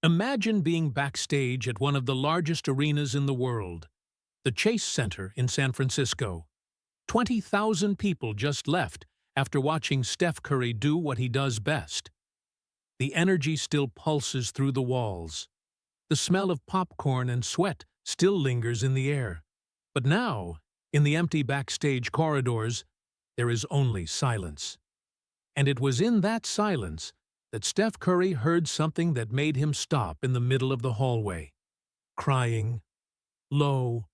Imagine being backstage at one of the largest arenas in the world, the Chase Center in San Francisco. 20,000 people just left after watching Steph Curry do what he does best. The energy still pulses through the walls. The smell of popcorn and sweat still lingers in the air. But now, in the empty backstage corridors, there is only silence. And it was in that silence that Steph Curry heard something that made him stop in the middle of the hallway, crying, low,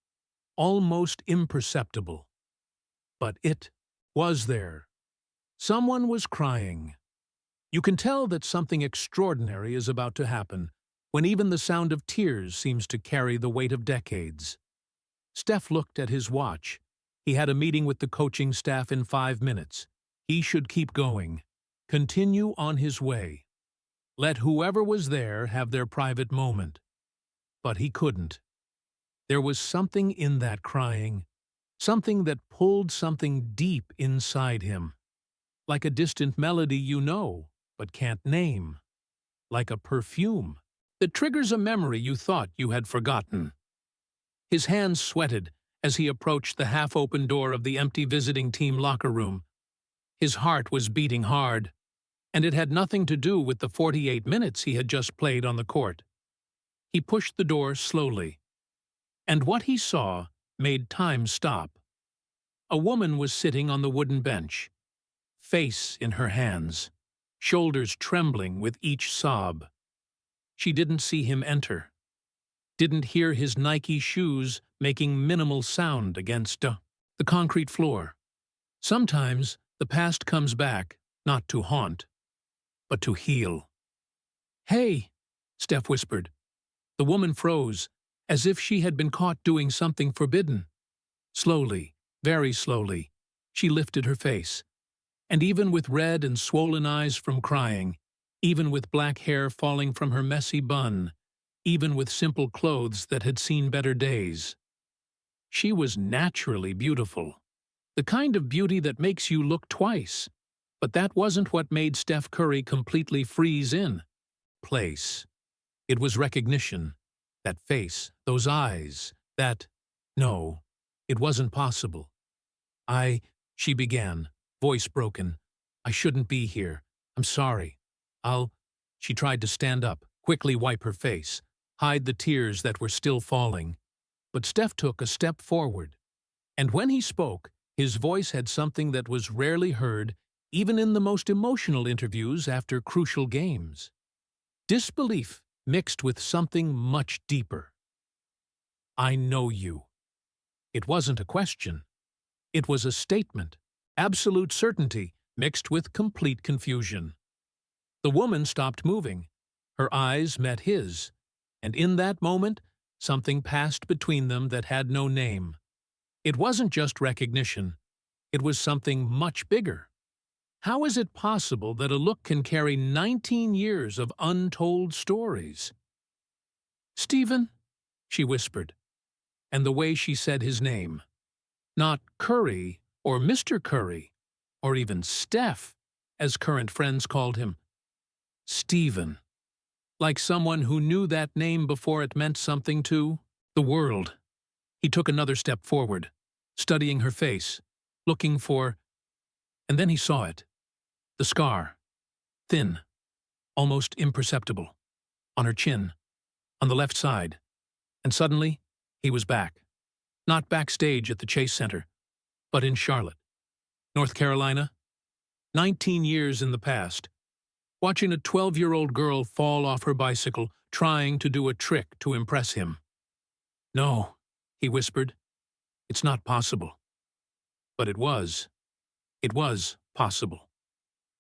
almost imperceptible. But it was there. Someone was crying. You can tell that something extraordinary is about to happen when even the sound of tears seems to carry the weight of decades. Steph looked at his watch. He had a meeting with the coaching staff in 5 minutes. He should keep going, continue on his way. Let whoever was there have their private moment. But he couldn't. There was something in that crying, something that pulled something deep inside him. Like a distant melody you know, but can't name. Like a perfume that triggers a memory you thought you had forgotten. His hands sweated as he approached the half-open door of the empty visiting team locker room. His heart was beating hard, and it had nothing to do with the 48 minutes he had just played on the court. He pushed the door slowly, and what he saw made time stop. A woman was sitting on the wooden bench, face in her hands, shoulders trembling with each sob. She didn't see him enter, didn't hear his Nike shoes making minimal sound against the concrete floor. Sometimes the past comes back, not to haunt, but to heal. "Hey," Steph whispered. The woman froze, as if she had been caught doing something forbidden. Slowly, very slowly, she lifted her face, and even with red and swollen eyes from crying, even with black hair falling from her messy bun, even with simple clothes that had seen better days, she was naturally beautiful. The kind of beauty that makes you look twice. But that wasn't what made Steph Curry completely freeze in place. It was recognition. That face, those eyes, no, it wasn't possible. She began, voice broken. "I shouldn't be here. I'm sorry. She tried to stand up, quickly wipe her face, hide the tears that were still falling. But Steph took a step forward. And when he spoke, his voice had something that was rarely heard, even in the most emotional interviews after crucial games. Disbelief mixed with something much deeper. "I know you." It wasn't a question. It was a statement, absolute certainty mixed with complete confusion. The woman stopped moving. Her eyes met his, and in that moment, something passed between them that had no name. It wasn't just recognition. It was something much bigger. How is it possible that a look can carry 19 years of untold stories? "Stephen," she whispered, and the way she said his name. Not Curry or Mr. Curry, or even Steph, as current friends called him. Stephen. Like someone who knew that name before it meant something to the world. He took another step forward, studying her face, looking for... And then he saw it. The scar. Thin, almost imperceptible. On her chin. On the left side. And suddenly, he was back. Not backstage at the Chase Center, but in Charlotte, North Carolina. 19 years in the past. Watching a 12-year-old girl fall off her bicycle, trying to do a trick to impress him. "No," he whispered. "It's not possible." But it was. It was possible.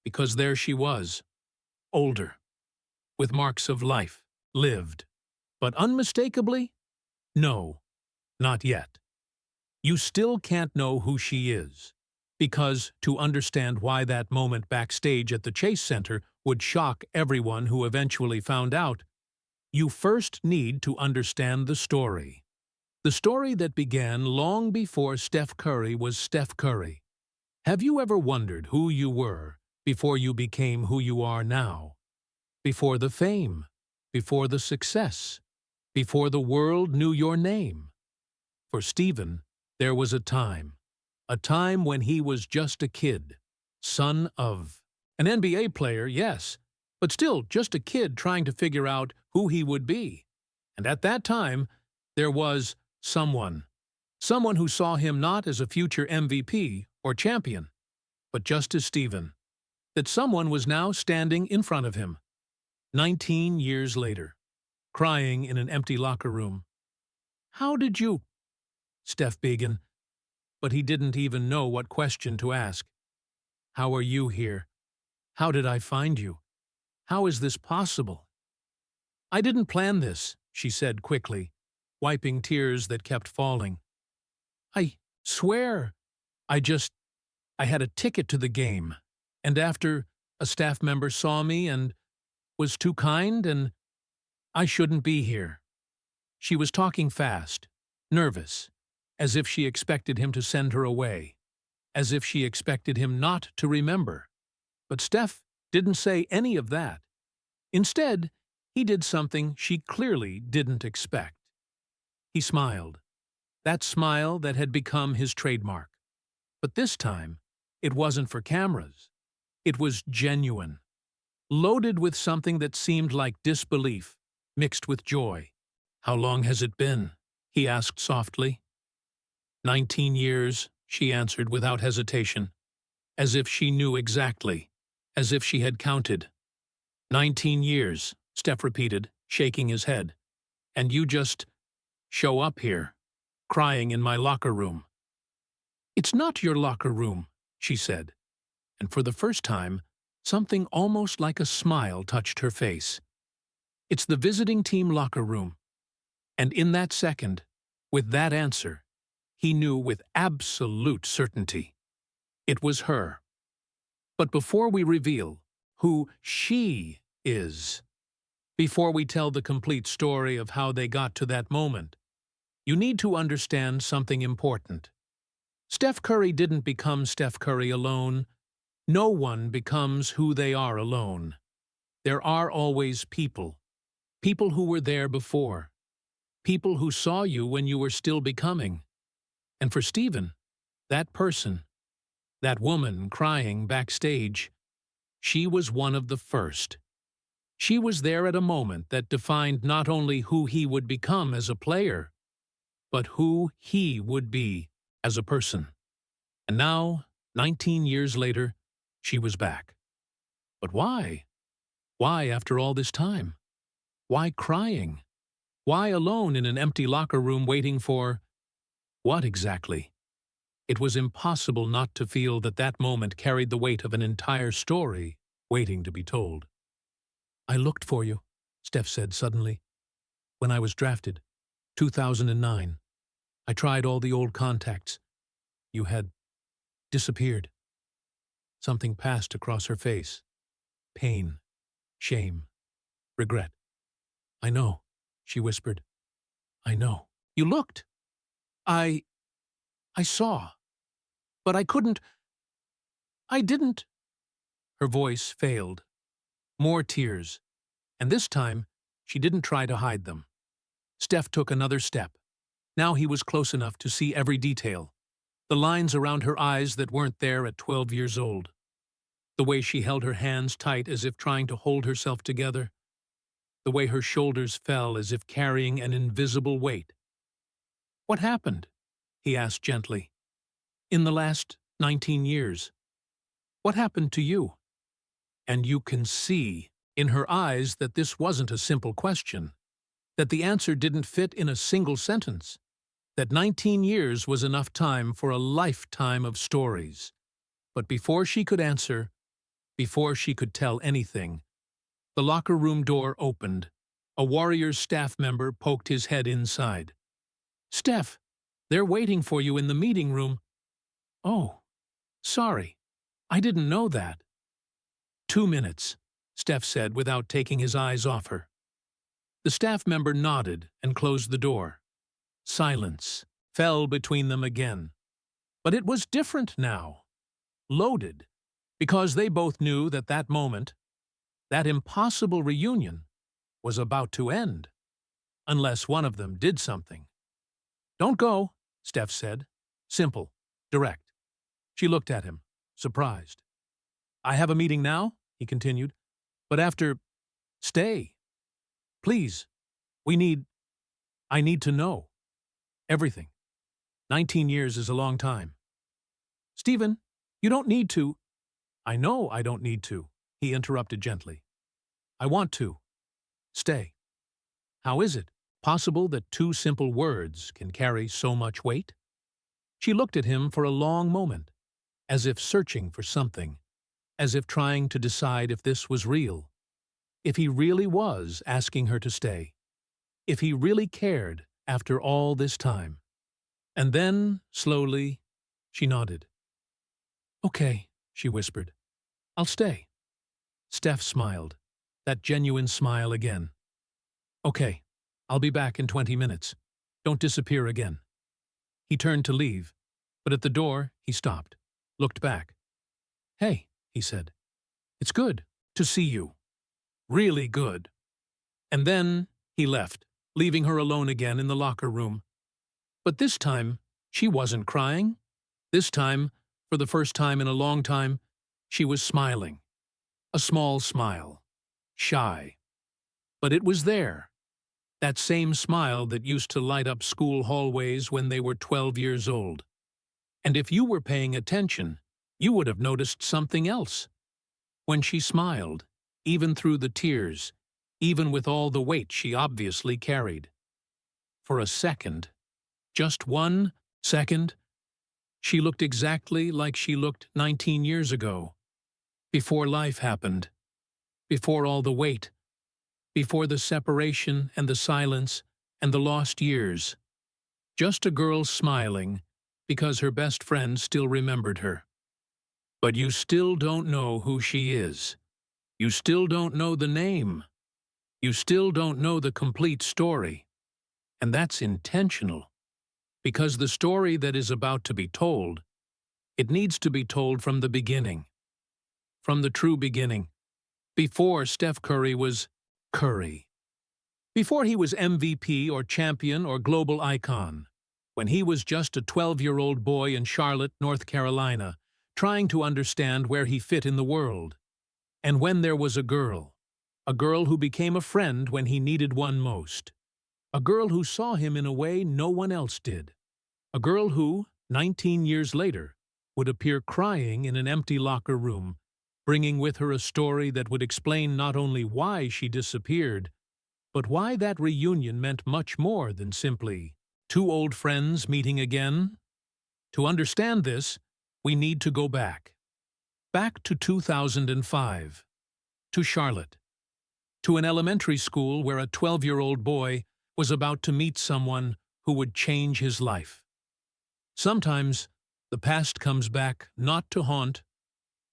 Because there she was, older, with marks of life, lived. But unmistakably, no, not yet. You still can't know who she is. Because to understand why that moment backstage at the Chase Center would shock everyone who eventually found out, you first need to understand the story. The story that began long before Steph Curry was Steph Curry. Have you ever wondered who you were before you became who you are now? Before the fame, before the success, before the world knew your name. For Stephen, there was a time when he was just a kid, son of an NBA player, yes, but still just a kid trying to figure out who he would be. And at that time, there was someone who saw him not as a future MVP or champion, but just as Stephen. That someone was now standing in front of him, 19 years later, crying in an empty locker room. "How did you—" Steph began, but he didn't even know what question to ask. "How are you here? How did I find you? How is this possible?" "I didn't plan this," she said quickly, wiping tears that kept falling. "I swear, I had a ticket to the game, and after a staff member saw me and was too kind, and I shouldn't be here." She was talking fast, nervous, as if she expected him to send her away, as if she expected him not to remember. But Steph didn't say any of that. Instead, he did something she clearly didn't expect. He smiled, that smile that had become his trademark. But this time, it wasn't for cameras. It was genuine, loaded with something that seemed like disbelief, mixed with joy. "How long has it been?" he asked softly. 19 years, she answered without hesitation, as if she knew exactly, as if she had counted. 19 years, Steph repeated, shaking his head. "And you just show up here, crying in my locker room." "It's not your locker room," she said, and for the first time, something almost like a smile touched her face. "It's the visiting team locker room." And in that second, with that answer, he knew with absolute certainty. It was her. But before we reveal who she is, before we tell the complete story of how they got to that moment, you need to understand something important. Steph Curry didn't become Steph Curry alone. No one becomes who they are alone. There are always people who were there before, people who saw you when you were still becoming. And for Stephen, that person, that woman crying backstage, she was one of the first. She was there at a moment that defined not only who he would become as a player, but who he would be as a person. And now, 19 years later, she was back. But why? Why after all this time? Why crying? Why alone in an empty locker room waiting for what exactly? It was impossible not to feel that that moment carried the weight of an entire story waiting to be told. "I looked for you," Steph said suddenly. "When I was drafted, 2009. I tried all the old contacts. You had disappeared." Something passed across her face. Pain, shame, regret. "I know," she whispered. "I know. You looked. I saw. But I couldn't. I didn't." Her voice failed. More tears. And this time, she didn't try to hide them. Steph took another step. Now he was close enough to see every detail. The lines around her eyes that weren't there at 12 years old. The way she held her hands tight as if trying to hold herself together. The way her shoulders fell as if carrying an invisible weight. "What happened?" he asked gently. "In the last 19 years. What happened to you?" And you can see in her eyes that this wasn't a simple question, that the answer didn't fit in a single sentence, that 19 years was enough time for a lifetime of stories. But before she could answer, before she could tell anything, the locker room door opened. A Warriors staff member poked his head inside. "Steph, they're waiting for you in the meeting room." "Oh, sorry. I didn't know that." 2 minutes, Steph said without taking his eyes off her. The staff member nodded and closed the door. Silence fell between them again. But it was different now. Loaded, because they both knew that that moment, that impossible reunion, was about to end, unless one of them did something. "Don't go," Steph said. Simple, direct. She looked at him, surprised. "I have a meeting now," he continued, "but after... Stay. Please. I need to know. Everything. 19 years is a long time." "Stephen, you don't need to." "I know I don't need to," he interrupted gently. "I want to. Stay." How is it possible that two simple words can carry so much weight? She looked at him for a long moment, as if searching for something, as if trying to decide if this was real, if he really was asking her to stay, if he really cared after all this time. And then, slowly, she nodded. "Okay," she whispered. "I'll stay." Steph smiled, that genuine smile again. "Okay, I'll be back in 20 minutes. Don't disappear again." He turned to leave, but at the door he stopped, looked back. "Hey," he said. "It's good to see you. Really good." And then he left, leaving her alone again in the locker room. But this time, she wasn't crying. This time, for the first time in a long time, she was smiling. A small smile. Shy. But it was there. That same smile that used to light up school hallways when they were 12 years old. And if you were paying attention, you would have noticed something else. When she smiled, even through the tears, even with all the weight she obviously carried. For a second, just 1 second, she looked exactly like she looked 19 years ago, before life happened, before all the weight, before the separation and the silence and the lost years. Just a girl smiling because her best friend still remembered her. But you still don't know who she is. You still don't know the name. You still don't know the complete story. And that's intentional. Because the story that is about to be told, it needs to be told from the beginning. From the true beginning. Before Steph Curry was Curry. Before he was MVP or champion or global icon. When he was just a 12-year-old boy in Charlotte, North Carolina, trying to understand where he fit in the world. And when there was a girl who became a friend when he needed one most. A girl who saw him in a way no one else did. A girl who, 19 years later, would appear crying in an empty locker room, bringing with her a story that would explain not only why she disappeared, but why that reunion meant much more than simply two old friends meeting again. To understand this, we need to go back. Back to 2005. To Charlotte. To an elementary school where a 12-year-old boy was about to meet someone who would change his life. Sometimes, the past comes back not to haunt,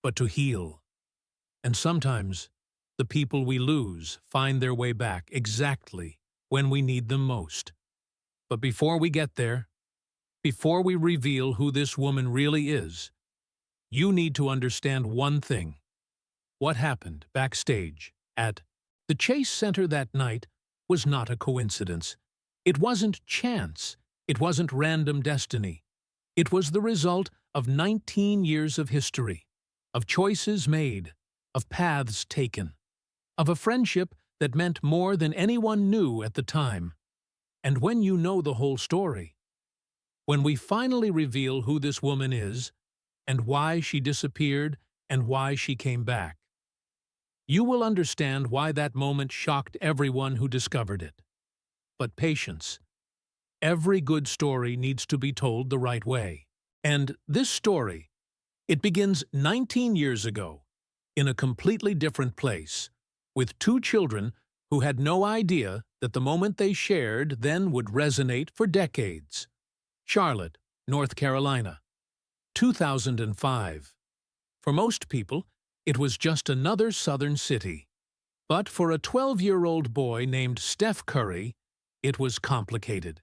but to heal. And sometimes, the people we lose find their way back exactly when we need them most. But before we get there, before we reveal who this woman really is, you need to understand one thing. What happened backstage at the Chase Center that night was not a coincidence. It wasn't chance. It wasn't random destiny. It was the result of 19 years of history, of choices made, of paths taken, of a friendship that meant more than anyone knew at the time. And when you know the whole story, when we finally reveal who this woman is, and why she disappeared and why she came back, you will understand why that moment shocked everyone who discovered it. But patience. Every good story needs to be told the right way. And this story, it begins 19 years ago, in a completely different place, with two children who had no idea that the moment they shared then would resonate for decades. Charlotte, North Carolina, 2005. For most people, it was just another southern city. But for a 12-year-old boy named Steph Curry, it was complicated.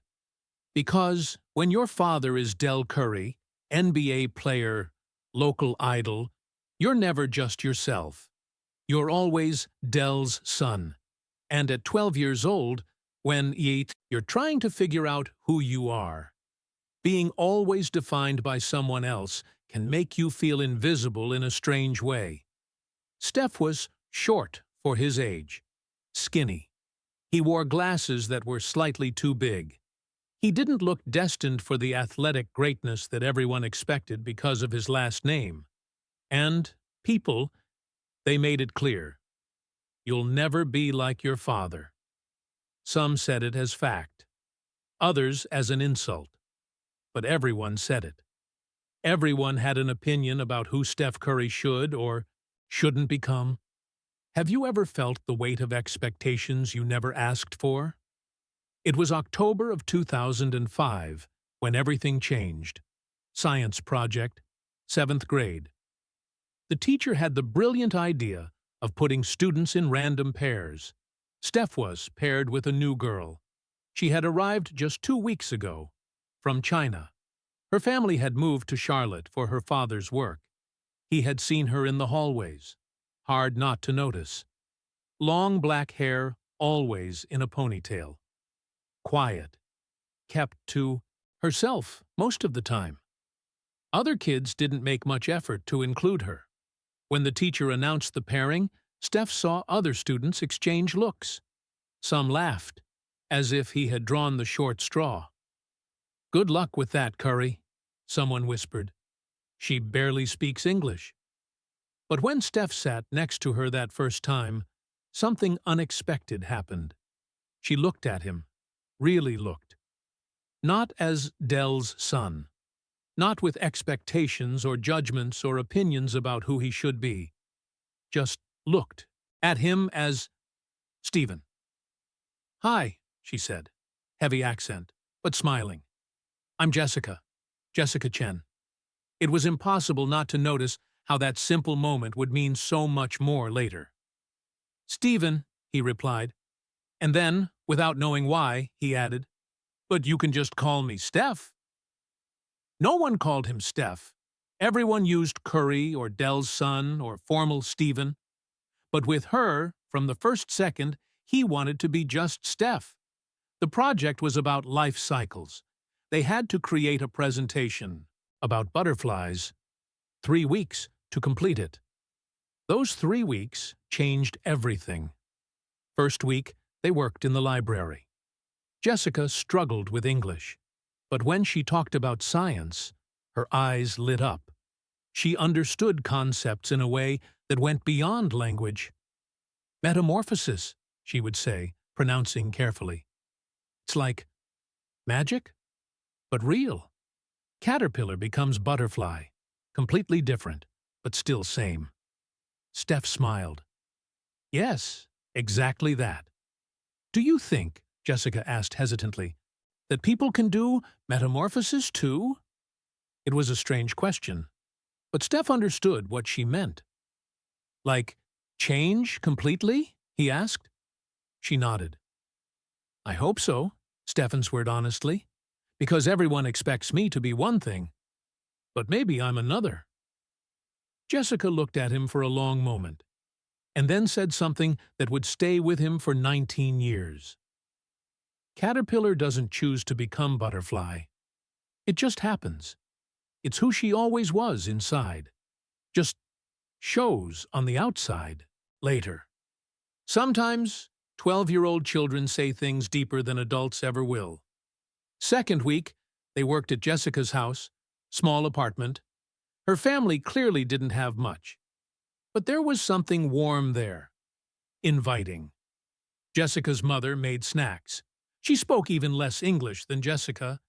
Because when your father is Del Curry, NBA player, local idol, you're never just yourself. You're always Del's son. And at 12 years old, when you're trying to figure out who you are, being always defined by someone else can make you feel invisible in a strange way. Steph was short for his age, skinny. He wore glasses that were slightly too big. He didn't look destined for the athletic greatness that everyone expected because of his last name. And people, they made it clear. You'll never be like your father. Some said it as fact, others as an insult. But everyone said it. Everyone had an opinion about who Steph Curry should or shouldn't become. Have you ever felt the weight of expectations you never asked for? It was October of 2005 when everything changed. Science project, 7th grade. The teacher had the brilliant idea of putting students in random pairs. Steph was paired with a new girl. She had arrived just 2 weeks ago, from China. Her family had moved to Charlotte for her father's work. He had seen her in the hallways. Hard not to notice. Long black hair, always in a ponytail. Quiet. Kept to herself most of the time. Other kids didn't make much effort to include her. When the teacher announced the pairing, Steph saw other students exchange looks. Some laughed, as if he had drawn the short straw. "Good luck with that, Curry," someone whispered. "She barely speaks English." But when Steph sat next to her that first time, something unexpected happened. She looked at him, really looked. Not as Dell's son. Not with expectations or judgments or opinions about who he should be. Just looked at him as Stephen. "Hi," she said, heavy accent, but smiling. "I'm Jessica. Jessica Chen." It was impossible not to notice how that simple moment would mean so much more later. "Stephen," he replied. And then, without knowing why, he added, "But you can just call me Steph." No one called him Steph. Everyone used Curry or Dell's son or formal Stephen. But with her, from the first second, he wanted to be just Steph. The project was about life cycles. They had to create a presentation about butterflies. 3 weeks to complete it. Those 3 weeks changed everything. First week, they worked in the library. Jessica struggled with English, but when she talked about science, her eyes lit up. She understood concepts in a way that went beyond language. "Metamorphosis," she would say, pronouncing carefully. "It's like magic, but real. Caterpillar becomes butterfly. Completely different, but still same." Steph smiled. "Yes, exactly that." "Do you think," Jessica asked hesitantly, "that people can do metamorphosis too?" It was a strange question, but Steph understood what she meant. "Like, change completely?" he asked. She nodded. "I hope so," Steph answered honestly, "because everyone expects me to be one thing. But maybe I'm another." Jessica looked at him for a long moment, and then said something that would stay with him for 19 years. "Caterpillar doesn't choose to become butterfly. It just happens. It's who she always was inside. Just shows on the outside later. Sometimes 12-year-old children say things deeper than adults ever will." Second week, they worked at Jessica's house, small apartment. Her family clearly didn't have much. But there was something warm there. Inviting. Jessica's mother made snacks. She spoke even less English than Jessica,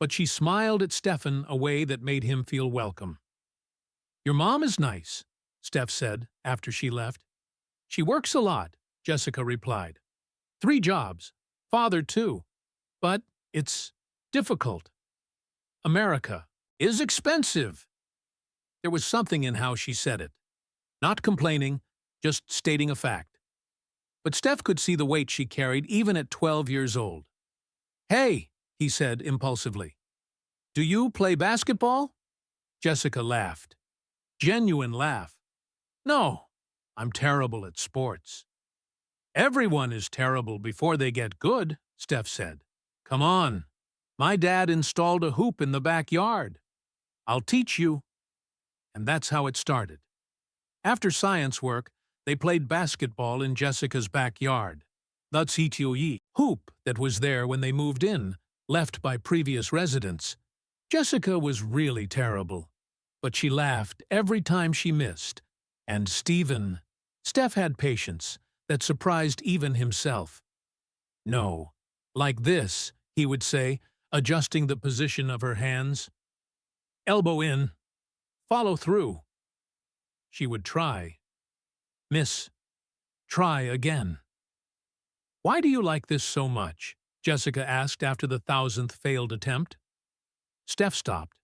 but she smiled at Stephen a way that made him feel welcome. "Your mom is nice," Steph said after she left. "She works a lot," Jessica replied. 3 jobs. Father, too. But it's difficult. America is expensive." There was something in how she said it. Not complaining, just stating a fact. But Steph could see the weight she carried even at 12 years old. "Hey," he said impulsively. "Do you play basketball?" Jessica laughed. Genuine laugh. "No, I'm terrible at sports." Everyone is terrible before they get good, Steph said. Come on. My dad installed a hoop in the backyard. I'll teach you. And that's how it started. After science work, they played basketball in Jessica's backyard. The TTOE hoop that was there when they moved in, left by previous residents. Jessica was really terrible, but she laughed every time she missed. And Steph had patience that surprised even himself. No, like this, he would say, adjusting the position of her hands. Elbow in. Follow through. She would try. Miss. Try again. Why do you like this so much? Jessica asked after the 1,000th failed attempt. Steph stopped.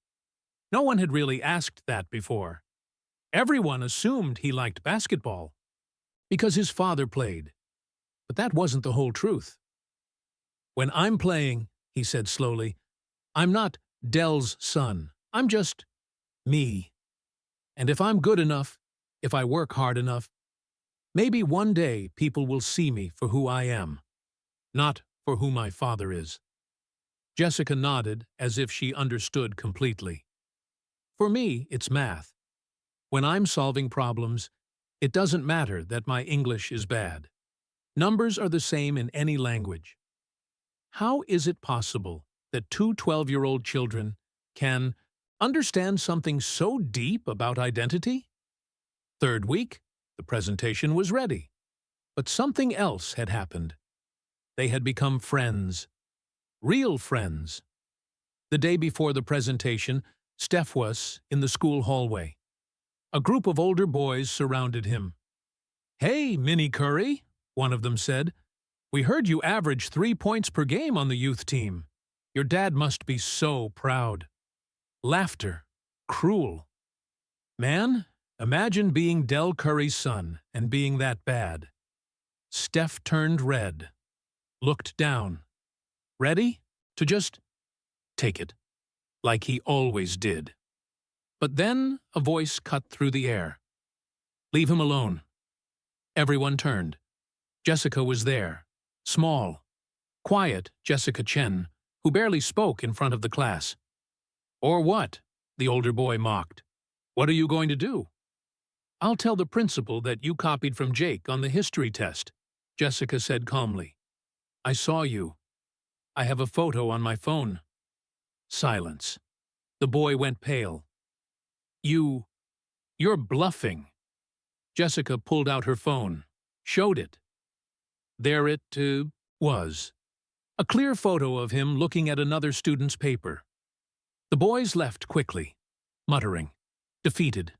No one had really asked that before. Everyone assumed he liked basketball because his father played. But that wasn't the whole truth. When I'm playing, he said slowly, I'm not Dell's son. I'm just me. And if I'm good enough, if I work hard enough, maybe one day people will see me for who I am, not for who my father is. Jessica nodded as if she understood completely. For me, it's math. When I'm solving problems, it doesn't matter that my English is bad. Numbers are the same in any language. How is it possible that two 12-year-old children can understand something so deep about identity? Third week, the presentation was ready. But something else had happened. They had become friends. Real friends. The day before the presentation, Steph was in the school hallway. A group of older boys surrounded him. Hey, Minnie Curry, one of them said. We heard you average 3 points per game on the youth team. Your dad must be so proud. Laughter. Cruel. Man, imagine being Dell Curry's son and being that bad. Steph turned red. Looked down. Ready to just take it, like he always did. But then a voice cut through the air. Leave him alone. Everyone turned. Jessica was there. Small, quiet Jessica Chen, who barely spoke in front of the class. Or what? The older boy mocked. What are you going to do? I'll tell the principal that you copied from Jake on the history test, Jessica said calmly. I saw you. I have a photo on my phone. Silence. The boy went pale. You're bluffing. Jessica pulled out her phone, showed it. There it was. A clear photo of him looking at another student's paper. The boys left quickly, muttering, defeated.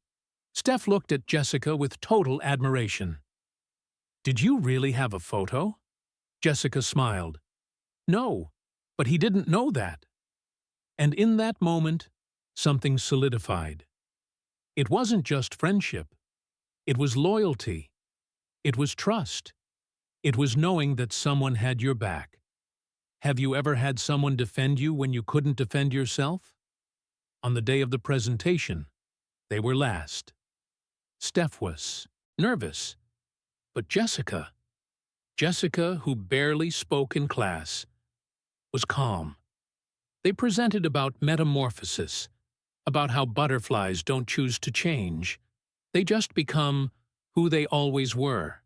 Steph looked at Jessica with total admiration. Did you really have a photo? Jessica smiled. No, but he didn't know that. And in that moment, something solidified. It wasn't just friendship. It was loyalty. It was trust. It was knowing that someone had your back. Have you ever had someone defend you when you couldn't defend yourself? On the day of the presentation, they were last. Steph was nervous. But Jessica, who barely spoke in class, was calm. They presented about metamorphosis, about how butterflies don't choose to change. They just become who they always were.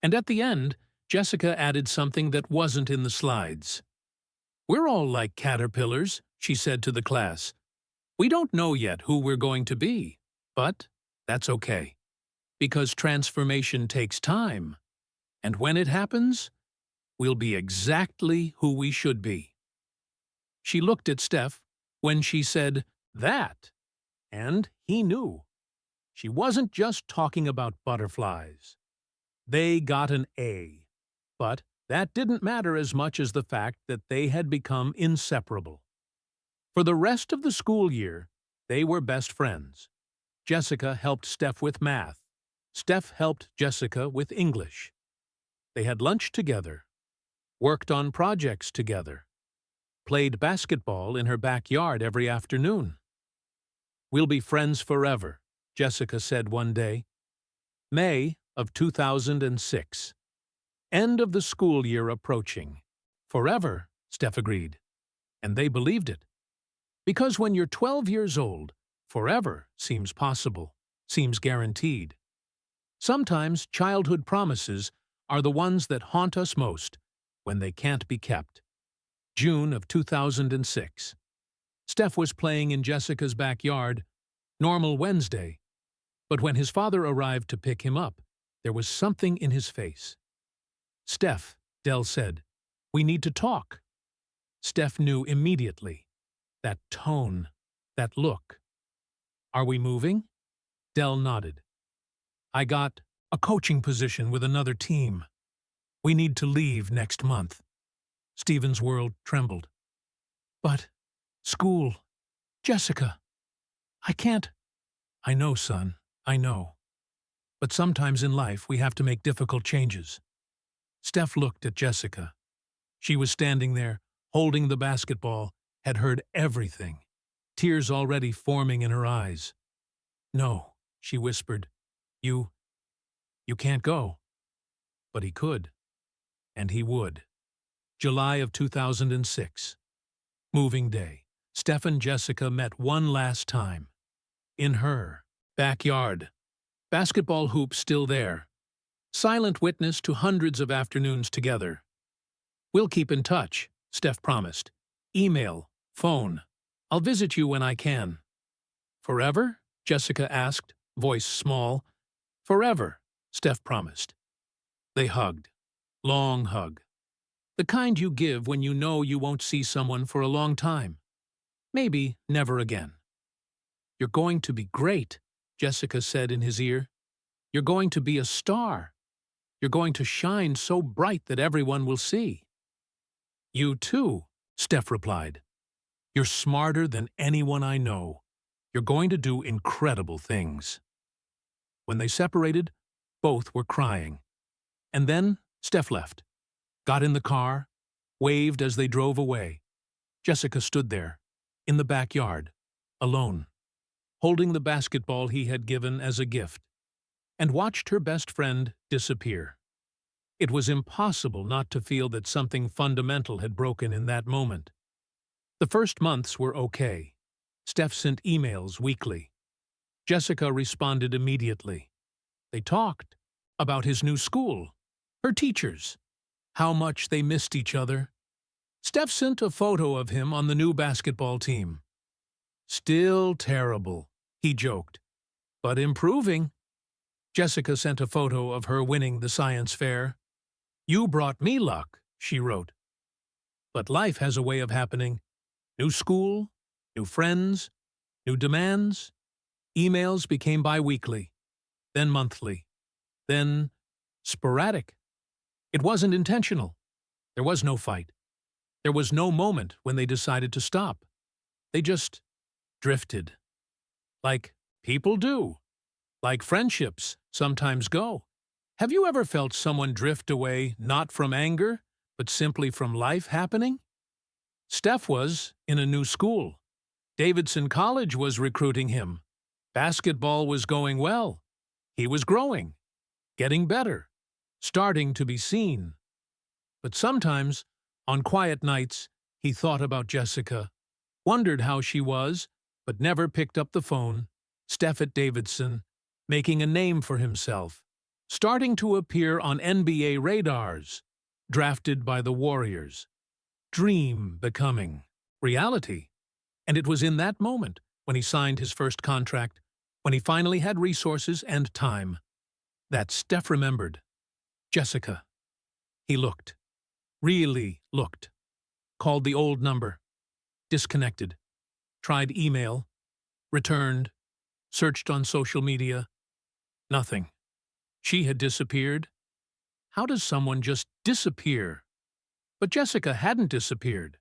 And at the end, Jessica added something that wasn't in the slides. We're all like caterpillars, she said to the class. We don't know yet who we're going to be, but that's okay, because transformation takes time. And when it happens, we'll be exactly who we should be. She looked at Steph when she said that, and he knew. She wasn't just talking about butterflies. They got an A, but that didn't matter as much as the fact that they had become inseparable. For the rest of the school year, they were best friends. Jessica helped Steph with math. Steph helped Jessica with English. They had lunch together, worked on projects together, played basketball in her backyard every afternoon. We'll be friends forever, Jessica said one day. May of 2006. End of the school year approaching. Forever, Steph agreed. And they believed it. Because when you're 12 years old, forever seems possible, seems guaranteed. Sometimes childhood promises are the ones that haunt us most when they can't be kept. June of 2006. Steph was playing in Jessica's backyard, normal Wednesday. But when his father arrived to pick him up, there was something in his face. "Steph," Dell said, "we need to talk." Steph knew immediately. That tone, that look. "Are we moving?" Dell nodded. "I got a coaching position with another team. We need to leave next month." Stephen's world trembled. "But, school, Jessica, I can't." "I know, son, I know. But sometimes in life we have to make difficult changes." Steph looked at Jessica. She was standing there, holding the basketball, had heard everything, tears already forming in her eyes. "No," she whispered. You can't go." But he could. And he would. July of 2006. Moving day. Steph and Jessica met one last time. In her backyard. Basketball hoops still there. Silent witness to hundreds of afternoons together. "We'll keep in touch," Steph promised. "Email, phone. I'll visit you when I can." "Forever?" Jessica asked, voice small. "Forever," Steph promised. They hugged. Long hug. The kind you give when you know you won't see someone for a long time. Maybe never again. "You're going to be great," Jessica said in his ear. "You're going to be a star. You're going to shine so bright that everyone will see." "You too," Steph replied. "You're smarter than anyone I know. You're going to do incredible things." When they separated, both were crying. And then Steph left, got in the car, waved as they drove away. Jessica stood there, in the backyard, alone, holding the basketball he had given as a gift, and watched her best friend disappear. It was impossible not to feel that something fundamental had broken in that moment. The first months were okay. Steph sent emails weekly. Jessica responded immediately. They talked about his new school, her teachers, how much they missed each other. Steph sent a photo of him on the new basketball team. "Still terrible," he joked, "but improving." Jessica sent a photo of her winning the science fair. "You brought me luck," she wrote. But life has a way of happening. New school, new friends, new demands. Emails became bi-weekly, then monthly, then sporadic. It wasn't intentional. There was no fight. There was no moment when they decided to stop. They just drifted. Like people do. Like friendships sometimes go. Have you ever felt someone drift away not from anger, but simply from life happening? Steph was in a new school. Davidson College was recruiting him. Basketball was going well. He was growing, getting better, starting to be seen. But sometimes, on quiet nights, he thought about Jessica, wondered how she was, but never picked up the phone. Steph at Davidson, making a name for himself, starting to appear on NBA radars, drafted by the Warriors. Dream becoming reality. And it was in that moment, when he signed his first contract, when he finally had resources and time, that Steph remembered. Jessica. He looked. Really looked. Called the old number. Disconnected. Tried email. Returned. Searched on social media. Nothing. She had disappeared. How does someone just disappear? But Jessica hadn't disappeared.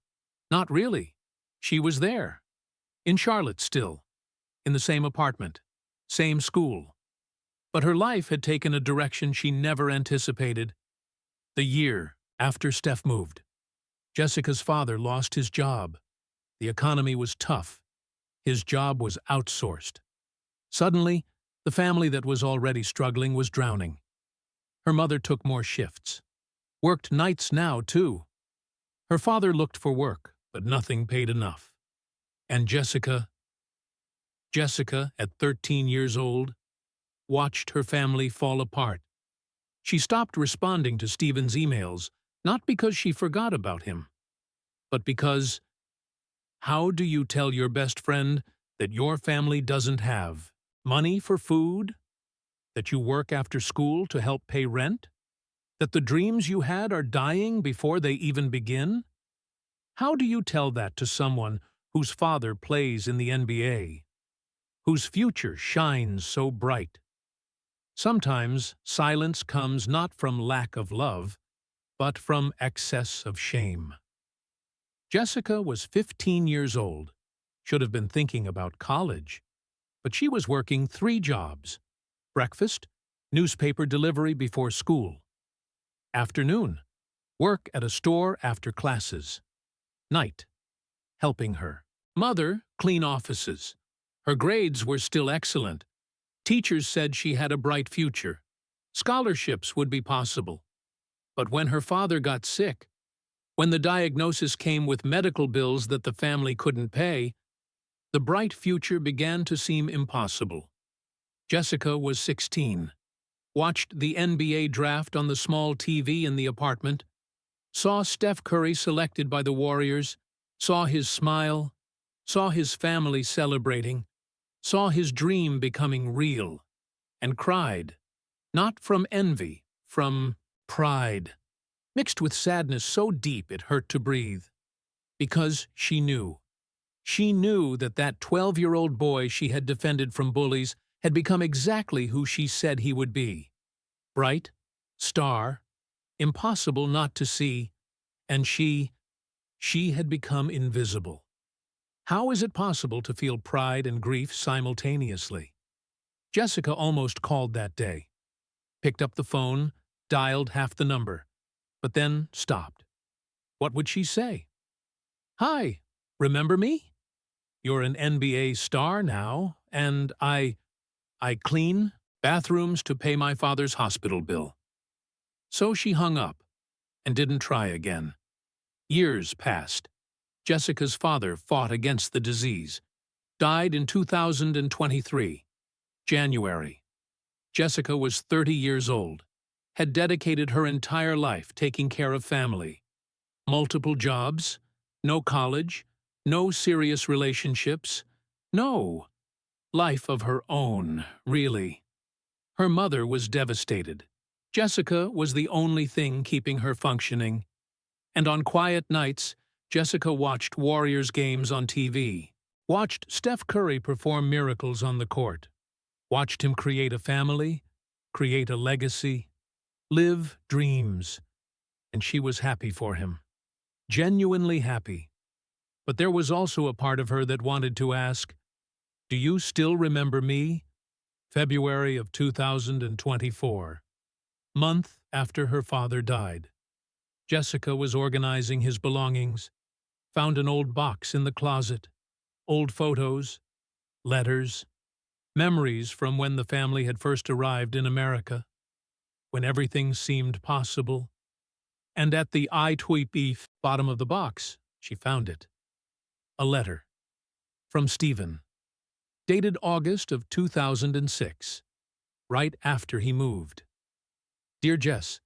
Not really. She was there. In Charlotte still. In the same apartment. Same school. But her life had taken a direction she never anticipated. The year after Steph moved. Jessica's father lost his job. The economy was tough. His job was outsourced. Suddenly, the family that was already struggling was drowning. Her mother took more shifts. Worked nights now, too. Her father looked for work, but nothing paid enough. And Jessica, at 13 years old, watched her family fall apart. She stopped responding to Stephen's emails, not because she forgot about him, but because, how do you tell your best friend that your family doesn't have money for food, that you work after school to help pay rent, that the dreams you had are dying before they even begin? How do you tell that to someone whose father plays in the NBA, whose future shines so bright? Sometimes silence comes not from lack of love, but from excess of shame. Jessica was 15 years old, should have been thinking about college, but she was working 3 jobs: breakfast, newspaper delivery before school; afternoon, work at a store after classes; night, helping her mother clean offices. Her grades were still excellent. Teachers said she had a bright future. Scholarships would be possible. But when her father got sick, when the diagnosis came with medical bills that the family couldn't pay, the bright future began to seem impossible. Jessica was 16, watched the NBA draft on the small TV in the apartment, saw Steph Curry selected by the Warriors, saw his smile, saw his family celebrating, saw his dream becoming real, and cried, not from envy, from pride, mixed with sadness so deep it hurt to breathe. Because she knew. She knew that that 12-year-old boy she had defended from bullies had become exactly who she said he would be. Bright, star, impossible not to see, and she had become invisible. How is it possible to feel pride and grief simultaneously? Jessica almost called that day. Picked up the phone, dialed half the number, but then stopped. What would she say? Hi, remember me? You're an NBA star now, and I clean bathrooms to pay my father's hospital bill. So she hung up and didn't try again. Years passed. Jessica's father fought against the disease. Died in 2023. January. Jessica was 30 years old. Had dedicated her entire life taking care of family. Multiple jobs, no college, no serious relationships, no life of her own, really. Her mother was devastated. Jessica was the only thing keeping her functioning. And on quiet nights, Jessica watched Warriors games on TV, watched Steph Curry perform miracles on the court, watched him create a family, create a legacy, live dreams, and she was happy for him. Genuinely happy. But there was also a part of her that wanted to ask, do you still remember me? February of 2024. Month after her father died. Jessica was organizing his belongings, found an old box in the closet, old photos, letters, memories from when the family had first arrived in America, when everything seemed possible. And at the I-tweep bottom of the box, she found it. A letter. From Stephen. Dated August of 2006. Right after he moved. Dear Jess,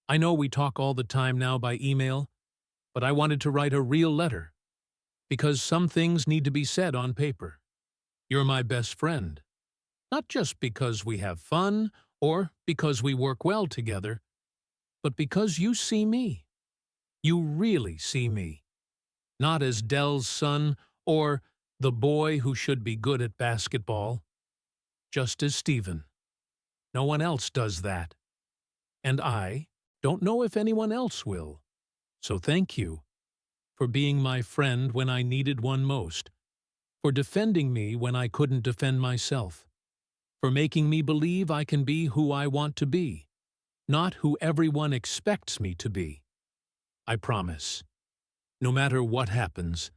I know we talk all the time now by email, but I wanted to write a real letter. Because some things need to be said on paper. You're my best friend. Not just because we have fun or because we work well together, but because you see me. You really see me. Not as Dell's son or the boy who should be good at basketball. Just as Stephen. No one else does that. And I don't know if anyone else will. So thank you for being my friend when I needed one most, for defending me when I couldn't defend myself, for making me believe I can be who I want to be, not who everyone expects me to be. I promise, no matter what happens,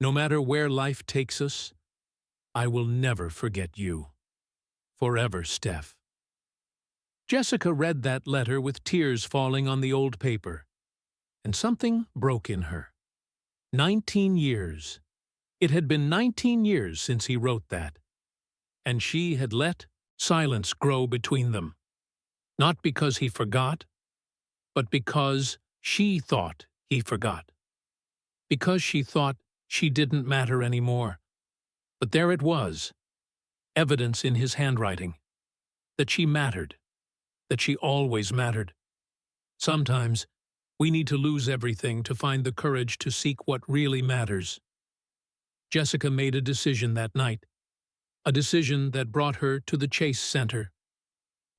no matter where life takes us, I will never forget you. Forever, Steph. Jessica read that letter with tears falling on the old paper, and something broke in her. 19 years. It had been 19 years since he wrote that, and she had let silence grow between them. Not because he forgot, but because she thought he forgot. Because she thought she didn't matter anymore. But there it was, evidence in his handwriting, that she mattered, that she always mattered. Sometimes we need to lose everything to find the courage to seek what really matters. Jessica made a decision that night, a decision that brought her to the Chase Center,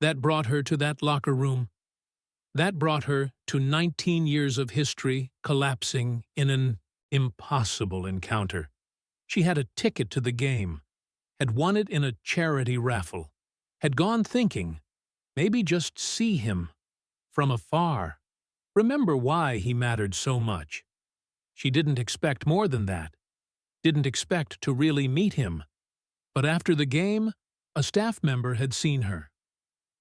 that brought her to that locker room, that brought her to 19 years of history collapsing in an impossible encounter. She had a ticket to the game, had won it in a charity raffle, had gone thinking, maybe just see him from afar, remember why he mattered so much. She didn't expect more than that, didn't expect to really meet him. But after the game, a staff member had seen her,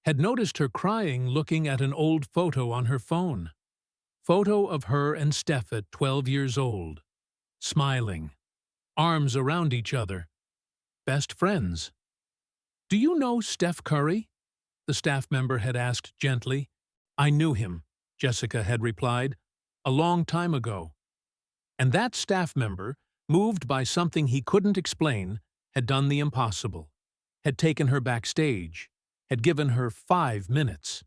had noticed her crying looking at an old photo on her phone. Photo of her and Steph at 12 years old, smiling, arms around each other, best friends. "Do you know Steph Curry?" the staff member had asked gently. "I knew him," Jessica had replied, "a long time ago." And that staff member, moved by something he couldn't explain, had done the impossible, had taken her backstage, had given her 5 minutes.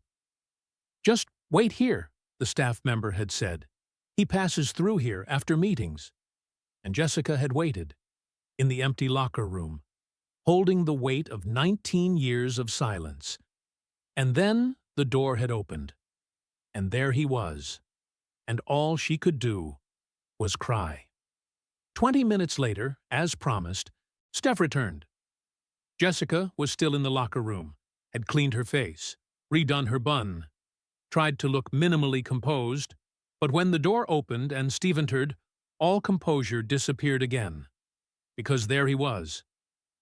"Just wait here," the staff member had said. "He passes through here after meetings." And Jessica had waited, in the empty locker room, holding the weight of 19 years of silence. And then the door had opened, and there he was, and all she could do was cry. 20 minutes later, as promised, Steph returned. Jessica was still in the locker room, had cleaned her face, redone her bun, tried to look minimally composed, but when the door opened and Steve entered, all composure disappeared again. Because there he was,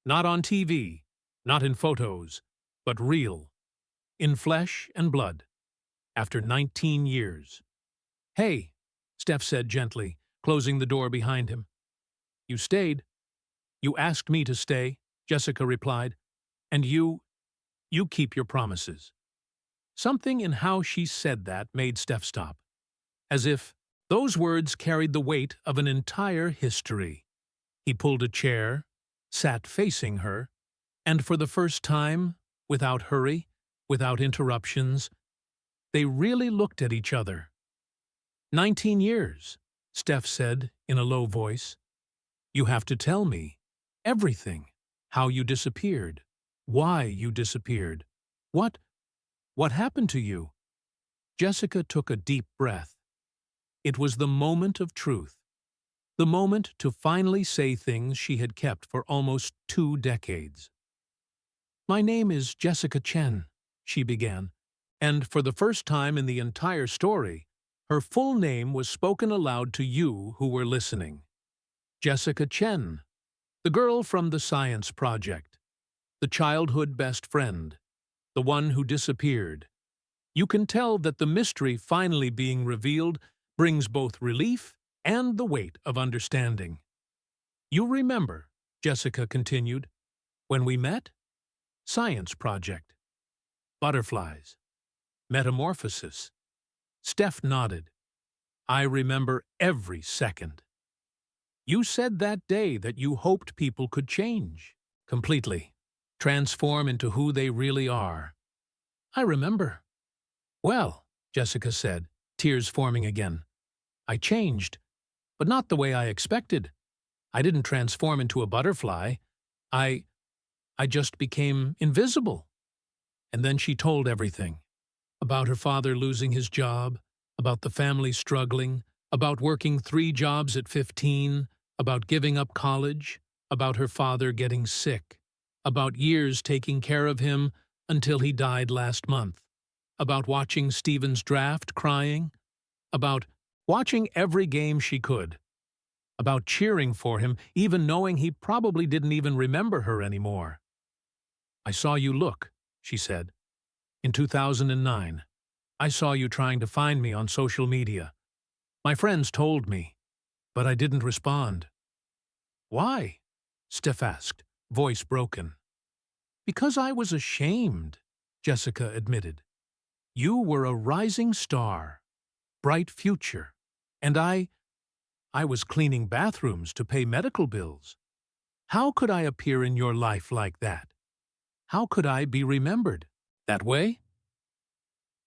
not on TV, not in photos, but real, in flesh and blood, after 19 years. "Hey," Steph said gently, closing the door behind him. "You stayed." "You asked me to stay," Jessica replied, "and you keep your promises." Something in how she said that made Steph stop, as if those words carried the weight of an entire history. He pulled a chair, sat facing her, and for the first time, without hurry, without interruptions, they really looked at each other. 19 years, Steph said in a low voice. "You have to tell me everything, how you disappeared, why you disappeared, what happened to you?" Jessica took a deep breath. It was the moment of truth, the moment to finally say things she had kept for almost 2 decades. "My name is Jessica Chen," she began, and for the first time in the entire story, her full name was spoken aloud to you who were listening. Jessica Chen, the girl from the science project, the childhood best friend, the one who disappeared. You can tell that the mystery finally being revealed brings both relief and the weight of understanding. "You remember," Jessica continued, "when we met? Science project. Butterflies. Metamorphosis." Steph nodded. "I remember every second. You said that day that you hoped people could change, completely, transform into who they really are." "I remember." "Well," Jessica said, tears forming again, "I changed, but not the way I expected. I didn't transform into a butterfly. I just became invisible." And then she told everything. About her father losing his job, about the family struggling, about working 3 jobs at 15, about giving up college, about her father getting sick, about years taking care of him until he died last month, about watching Steven's draft crying, about watching every game she could, about cheering for him even knowing he probably didn't even remember her anymore. "I saw you look," she said. In 2009, I saw you trying to find me on social media. My friends told me, but I didn't respond. Why? Steph asked, voice broken. Because I was ashamed, Jessica admitted. You were a rising star, bright future, and I was cleaning bathrooms to pay medical bills. How could I appear in your life like that? How could I be remembered that way?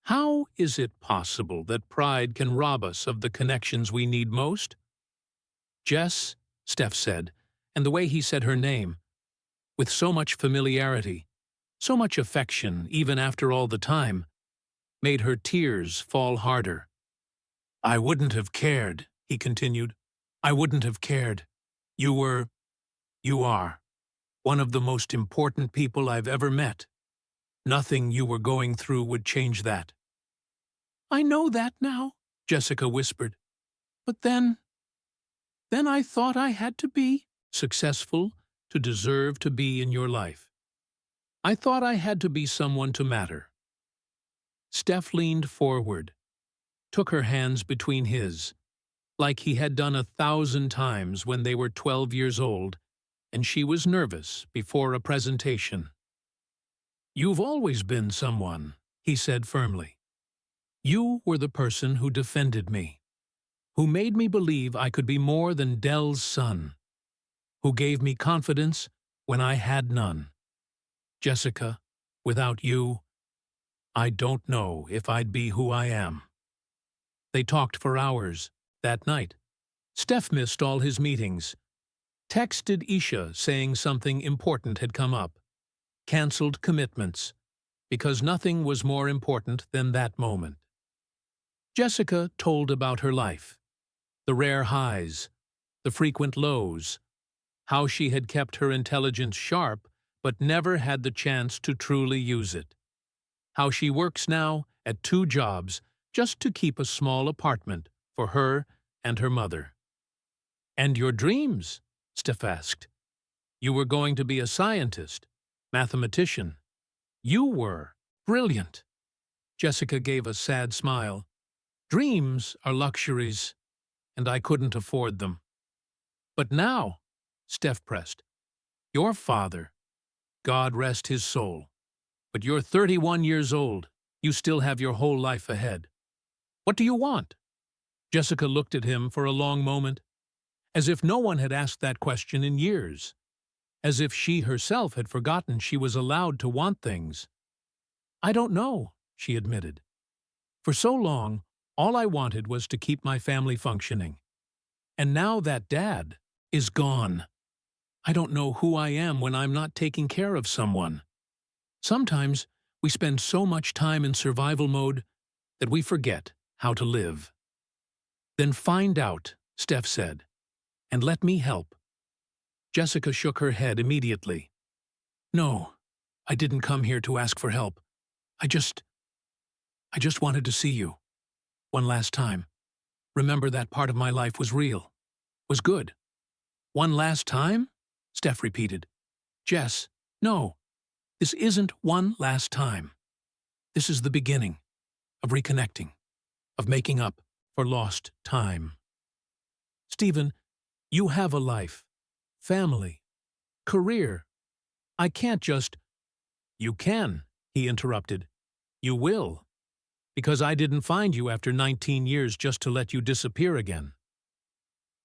How is it possible that pride can rob us of the connections we need most? Jess, Steph said, and the way he said her name, with so much familiarity, so much affection even after all the time, made her tears fall harder. I wouldn't have cared, he continued. I wouldn't have cared. You are, one of the most important people I've ever met. Nothing you were going through would change that. I know that now, Jessica whispered. But then I thought I had to be successful to deserve to be in your life. I thought I had to be someone to matter. Steph leaned forward, took her hands between his, like he had done 1,000 times when they were 12 years old, and she was nervous before a presentation. You've always been someone, he said firmly. You were the person who defended me, who made me believe I could be more than Dell's son, who gave me confidence when I had none. Jessica, without you, I don't know if I'd be who I am. They talked for hours that night. Steph missed all his meetings, texted Isha saying something important had come up, canceled commitments, because nothing was more important than that moment. Jessica told about her life, the rare highs, the frequent lows, how she had kept her intelligence sharp but never had the chance to truly use it, how she works now at 2 jobs just to keep a small apartment for her and her mother. And your dreams? Steph asked. You were going to be a scientist, mathematician. You were brilliant. Jessica gave a sad smile. Dreams are luxuries, and I couldn't afford them. But now, Steph pressed, your father, God rest his soul, but you're 31 years old. You still have your whole life ahead. What do you want? Jessica looked at him for a long moment, as if no one had asked that question in years, as if she herself had forgotten she was allowed to want things. I don't know, she admitted. For so long, all I wanted was to keep my family functioning. And now that Dad is gone. I don't know who I am when I'm not taking care of someone. Sometimes we spend so much time in survival mode that we forget how to live. Then find out, Steph said, and let me help. Jessica shook her head immediately. No, I didn't come here to ask for help. I just wanted to see you. One last time. Remember that part of my life was real. Was good. One last time? Steph repeated. Jess, no. This isn't one last time. This is the beginning of reconnecting, of making up for lost time. Stephen, you have a life, family, career. I can't just... You can, he interrupted. You will. Because I didn't find you after 19 years just to let you disappear again.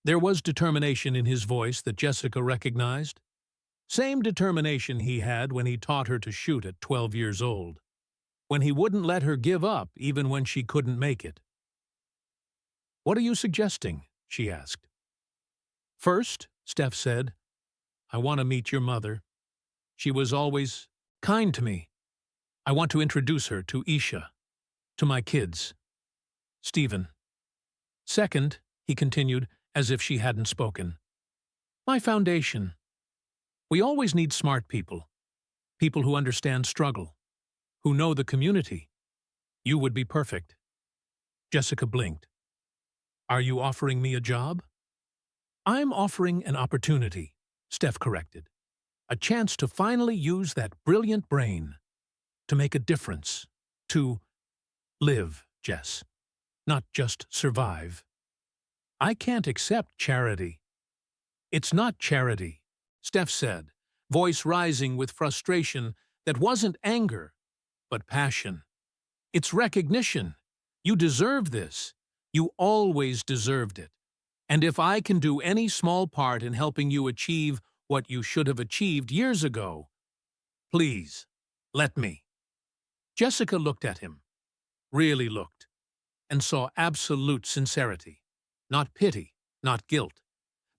There was determination in his voice that Jessica recognized. Same determination he had when he taught her to shoot at 12 years old. When he wouldn't let her give up even when she couldn't make it. What are you suggesting? She asked. First, Steph said, I want to meet your mother. She was always kind to me. I want to introduce her to Isha, to my kids. Stephen. Second, he continued, as if she hadn't spoken. My foundation. We always need smart people. People who understand struggle. Who know the community. You would be perfect. Jessica blinked. Are you offering me a job? I'm offering an opportunity, Steph corrected. A chance to finally use that brilliant brain. To make a difference To live, Jess, not just survive. I can't accept charity. It's not charity, Steph said, voice rising with frustration that wasn't anger, but passion. It's recognition. You deserve this. You always deserved it. And if I can do any small part in helping you achieve what you should have achieved years ago, please, let me. Jessica looked at him, really looked, and saw absolute sincerity. Not pity, not guilt,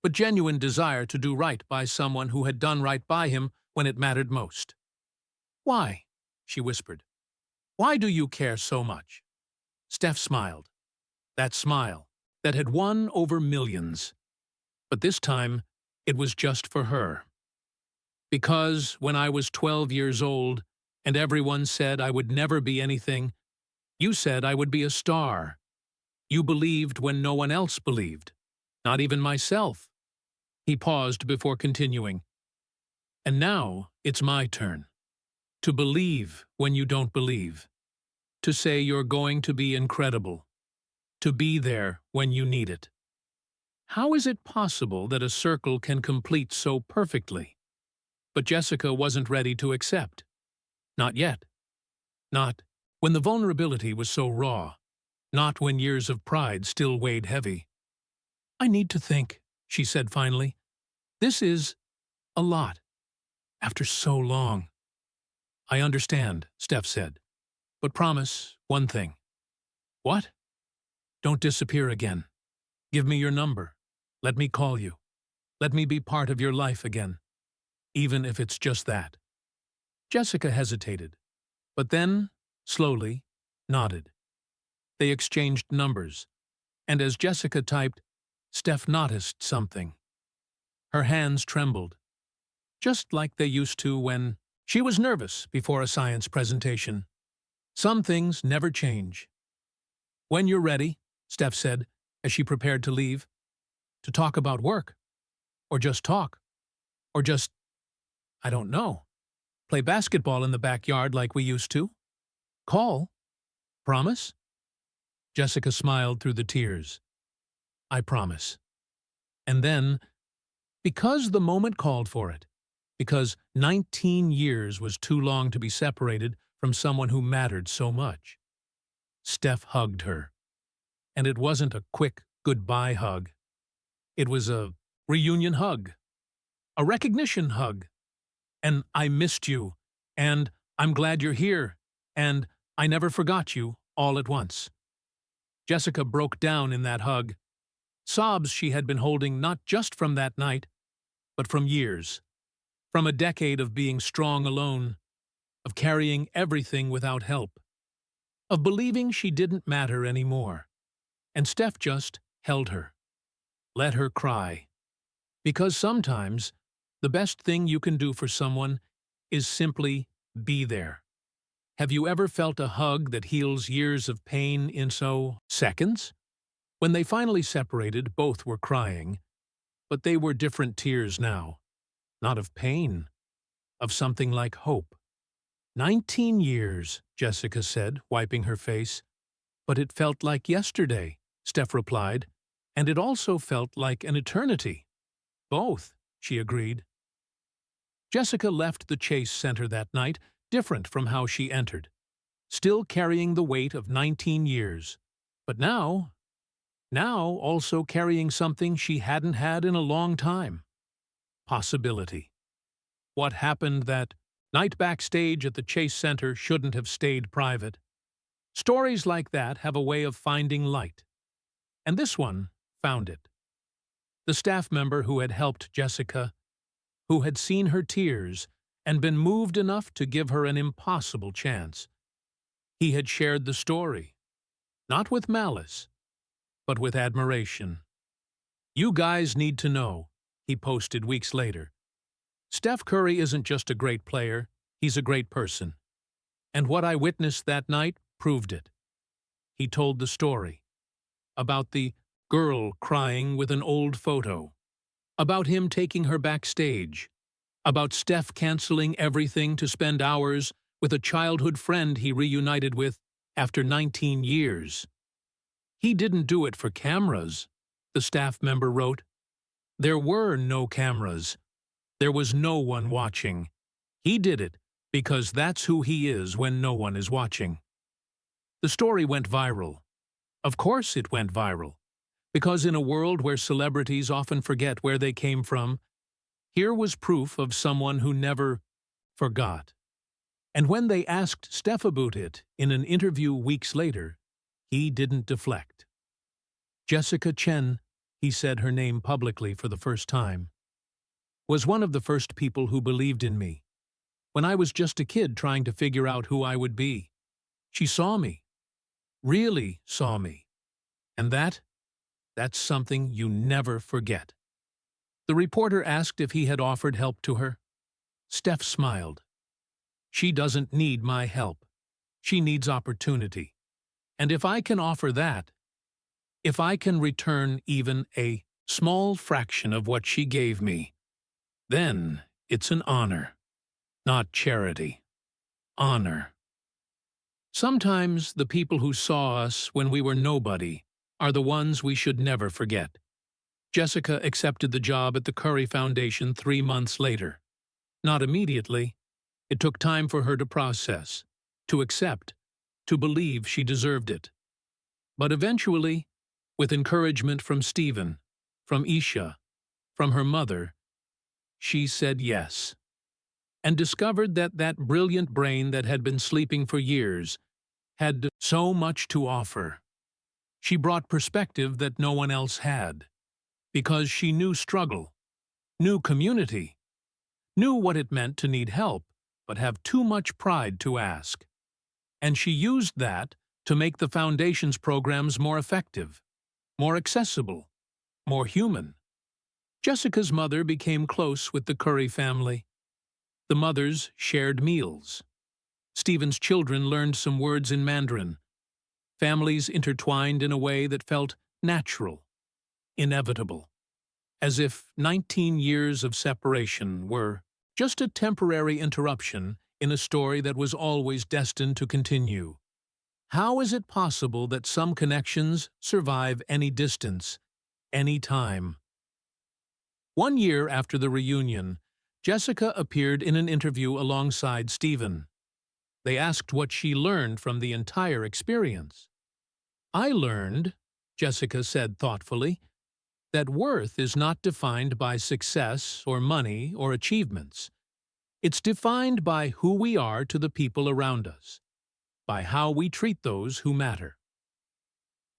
but genuine desire to do right by someone who had done right by him when it mattered most. Why? She whispered. Why do you care so much? Steph smiled. That smile that had won over millions. But this time, it was just for her. Because when I was 12 years old and everyone said I would never be anything, you said I would be a star. You believed when no one else believed, not even myself. He paused before continuing. And now it's my turn. To believe when you don't believe. To say you're going to be incredible. To be there when you need it. How is it possible that a circle can complete so perfectly? But Jessica wasn't ready to accept. Not yet. Not when the vulnerability was so raw. Not when years of pride still weighed heavy. I need to think, she said finally. This is a lot. After so long. I understand, Steph said. But promise one thing. What? Don't disappear again. Give me your number. Let me call you. Let me be part of your life again. Even if it's just that. Jessica hesitated, but then, slowly, nodded. They exchanged numbers, and as Jessica typed, Steph noticed something. Her hands trembled, just like they used to when she was nervous before a science presentation. Some things never change. When you're ready, Steph said, as she prepared to leave, to talk about work, or just talk, or just, I don't know, play basketball in the backyard like we used to. Call. Promise? Jessica smiled through the tears. I promise. And then, because the moment called for it, because 19 years was too long to be separated from someone who mattered so much, Steph hugged her. And it wasn't a quick goodbye hug. It was a reunion hug, a recognition hug, and I missed you, and I'm glad you're here, and I never forgot you all at once. Jessica broke down in that hug, sobs she had been holding not just from that night, but from years, from a decade of being strong alone, of carrying everything without help, of believing she didn't matter anymore. And Steph just held her, let her cry. Because sometimes, the best thing you can do for someone is simply be there. Have you ever felt a hug that heals years of pain in seconds? When they finally separated, both were crying, but they were different tears now. Not of pain, of something like hope. 19 years, Jessica said, wiping her face. But it felt like yesterday, Steph replied, and it also felt like an eternity. Both, she agreed. Jessica left the Chase Center that night, different from how she entered, still carrying the weight of 19 years, but now also carrying something she hadn't had in a long time. Possibility. What happened that night backstage at the Chase Center shouldn't have stayed private. Stories like that have a way of finding light. And this one found it. The staff member who had helped Jessica, who had seen her tears and been moved enough to give her an impossible chance. He had shared the story, not with malice, but with admiration. You guys need to know, he posted weeks later. Steph Curry isn't just a great player, he's a great person. And what I witnessed that night proved it. He told the story. About the girl crying with an old photo. About him taking her backstage. About Steph canceling everything to spend hours with a childhood friend he reunited with after 19 years. He didn't do it for cameras, the staff member wrote. There were no cameras. There was no one watching. He did it because that's who he is when no one is watching. The story went viral. Of course it went viral, because in a world where celebrities often forget where they came from, here was proof of someone who never forgot. And when they asked Steph about it in an interview weeks later, he didn't deflect. Jessica Chen, he said her name publicly for the first time, was one of the first people who believed in me. When I was just a kid trying to figure out who I would be, she saw me, really saw me. And that's something you never forget. The reporter asked if he had offered help to her. Steph smiled. She doesn't need my help. She needs opportunity. And if I can offer that, if I can return even a small fraction of what she gave me, then it's an honor, not charity. Honor. Sometimes the people who saw us when we were nobody are the ones we should never forget. Jessica accepted the job at the Curry Foundation 3 months later. Not immediately. It took time for her to process, to accept, to believe she deserved it. But eventually, with encouragement from Stephen, from Isha, from her mother, she said yes, and discovered that that brilliant brain that had been sleeping for years had so much to offer. She brought perspective that no one else had, because she knew struggle, knew community, knew what it meant to need help, but have too much pride to ask. And she used that to make the Foundation's programs more effective, more accessible, more human. Jessica's mother became close with the Curry family. The mothers shared meals. Stephen's children learned some words in Mandarin. Families intertwined in a way that felt natural, inevitable, as if 19 years of separation were just a temporary interruption in a story that was always destined to continue. How is it possible that some connections survive any distance, any time? 1 year after the reunion, Jessica appeared in an interview alongside Stephen. They asked what she learned from the entire experience. I learned, Jessica said thoughtfully, that worth is not defined by success or money or achievements. It's defined by who we are to the people around us, by how we treat those who matter.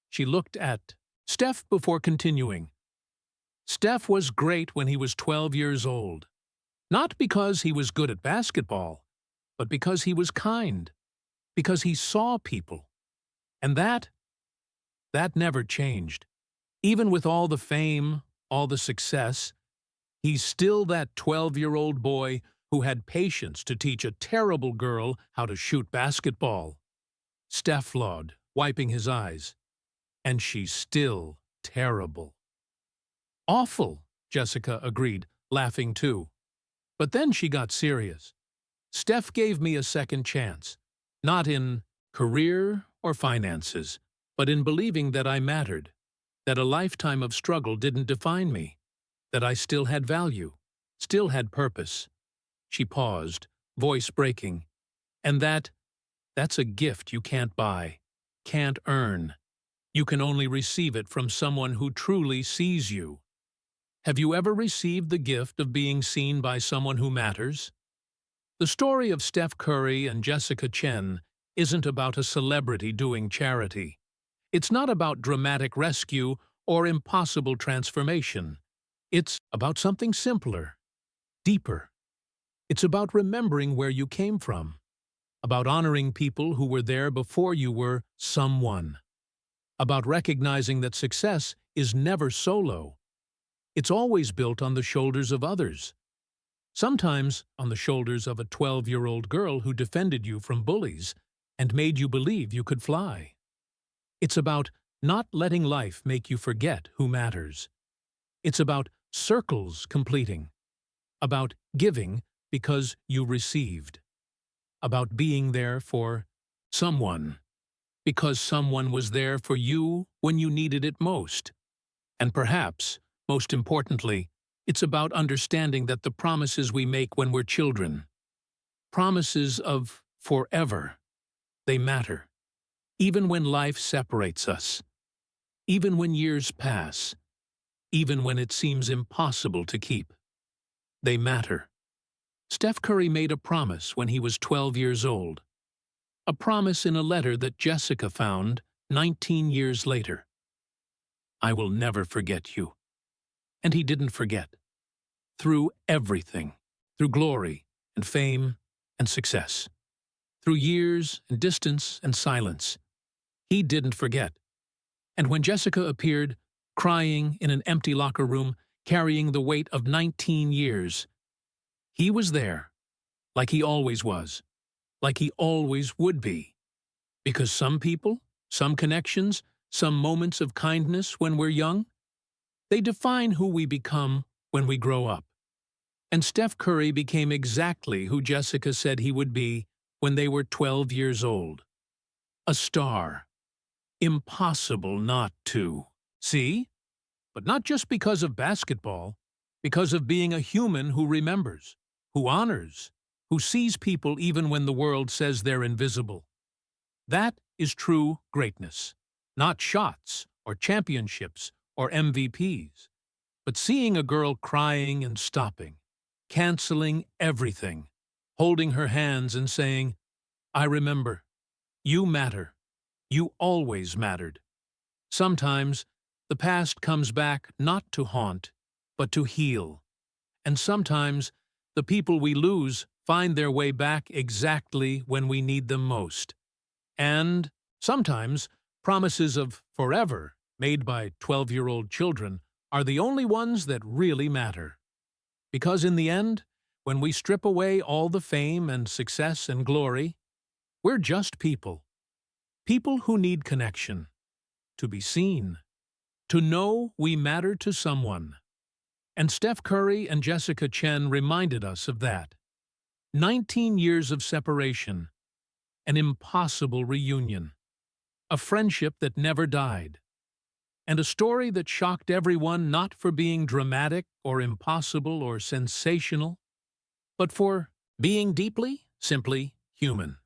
She looked at Steph before continuing. Steph was great when he was 12 years old, not because he was good at basketball, but because he was kind, because he saw people. And that never changed. Even with all the fame, all the success, he's still that 12-year-old boy who had patience to teach a terrible girl how to shoot basketball. Steph flawed, wiping his eyes. And she's still terrible. Awful, Jessica agreed, laughing too. But then she got serious. Steph gave me a second chance, not in career or finances, but in believing that I mattered, that a lifetime of struggle didn't define me, that I still had value, still had purpose. She paused, voice breaking. And that's a gift you can't buy, can't earn. You can only receive it from someone who truly sees you. Have you ever received the gift of being seen by someone who matters? The story of Steph Curry and Jessica Chen isn't about a celebrity doing charity. It's not about dramatic rescue or impossible transformation. It's about something simpler, deeper. It's about remembering where you came from, about honoring people who were there before you were someone, about recognizing that success is never solo. It's always built on the shoulders of others. Sometimes on the shoulders of a 12-year-old girl who defended you from bullies and made you believe you could fly. It's about not letting life make you forget who matters. It's about circles completing, about giving because you received, about being there for someone, because someone was there for you when you needed it most. And perhaps, most importantly, it's about understanding that the promises we make when we're children, promises of forever, they matter. Even when life separates us, even when years pass, even when it seems impossible to keep, they matter. Steph Curry made a promise when he was 12 years old, a promise in a letter that Jessica found 19 years later. "I will never forget you." And he didn't forget. Through everything, through glory and fame and success, through years and distance and silence, he didn't forget. And when Jessica appeared, crying in an empty locker room, carrying the weight of 19 years, he was there, like he always was, like he always would be. Because some people, some connections, some moments of kindness when we're young, they define who we become when we grow up. And Steph Curry became exactly who Jessica said he would be when they were 12 years old. A star. Impossible not to. See? But not just because of basketball, because of being a human who remembers, who honors, who sees people even when the world says they're invisible. That is true greatness. Not shots, or championships, or MVPs, but seeing a girl crying and stopping, canceling everything, holding her hands and saying, "I remember. You matter. You always mattered." Sometimes, the past comes back not to haunt, but to heal. And sometimes, the people we lose find their way back exactly when we need them most. And sometimes, promises of forever made by 12-year-old children are the only ones that really matter. Because in the end, when we strip away all the fame and success and glory, we're just people. People who need connection, to be seen, to know we matter to someone. And Steph Curry and Jessica Chen reminded us of that. 19 years of separation, an impossible reunion, a friendship that never died, and a story that shocked everyone not for being dramatic or impossible or sensational, but for being deeply, simply human.